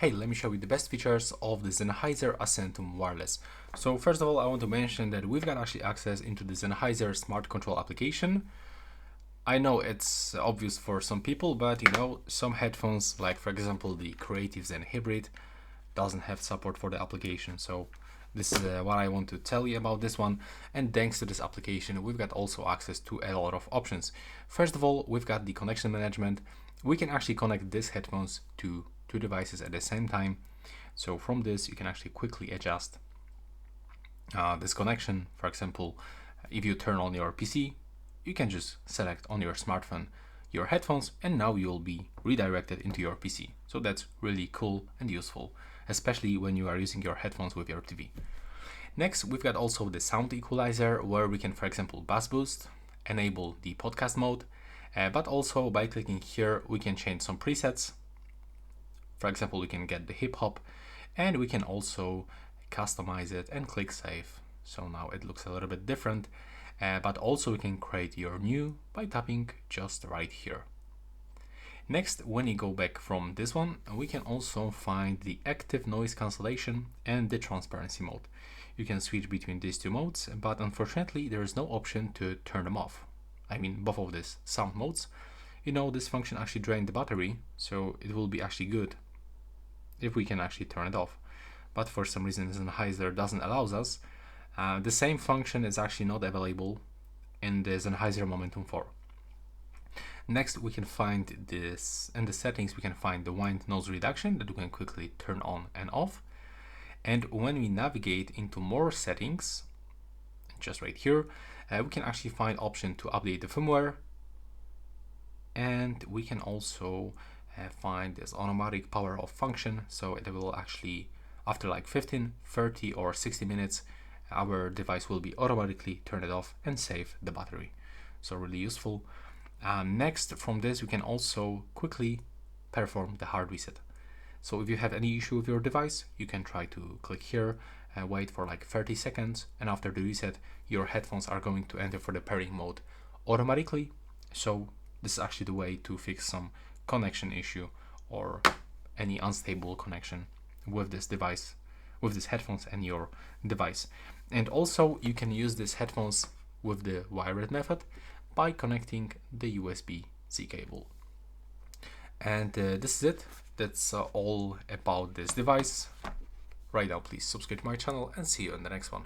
Hey, let me show you the best features of the Sennheiser Accentum Wireless. So first of all, I want to mention that we've got actually access into the Sennheiser Smart Control application. I know it's obvious for some people, but some headphones, like for example the Creative Zen Hybrid, doesn't have support for the application. So this is what I want to tell you about this one. And thanks to this application, we've got also access to a lot of options. First of all, we've got the connection management. We can actually connect these headphones to two devices at the same time. So from this, you can actually quickly adjust this connection. For example, if you turn on your PC, you can just select on your smartphone your headphones, and now you'll be redirected into your PC. So that's really cool and useful, especially when you are using your headphones with your TV. Next, we've got also the sound equalizer, where we can, for example, bass boost, enable the podcast mode, but also by clicking here, we can change some presets. For example, we can get the hip hop, and we can also customize it and click save. So now it looks a little bit different, but also we can create your new by tapping just right here. Next, when you go back from this one, we can also find the active noise cancellation and the transparency mode. You can switch between these two modes, but unfortunately there is no option to turn them off. I mean, both of these sound modes. This function actually drained the battery, so it will be actually good if we can actually turn it off. But for some reason Sennheiser doesn't allow us. The same function is actually not available in the Sennheiser Momentum 4. Next, we can find this in the settings. We can find the wind noise reduction that we can quickly turn on and off. And when we navigate into more settings, just right here, we can actually find option to update the firmware, and we can also find this automatic power off function. So it will actually, after like 15, 30 or 60 minutes, our device will be automatically turned off and save the battery. So really useful. Next, from this, we can also quickly perform the hard reset. So if you have any issue with your device, you can try to click here, wait for like 30 seconds, and after the reset, your headphones are going to enter for the pairing mode automatically. So this is actually the way to fix some connection issue or any unstable connection with this device, with these headphones and your device. And also you can use these headphones with the wired method by connecting the USB-C cable. And this is it. That's all about this device. Right now, please subscribe to my channel and see you in the next one.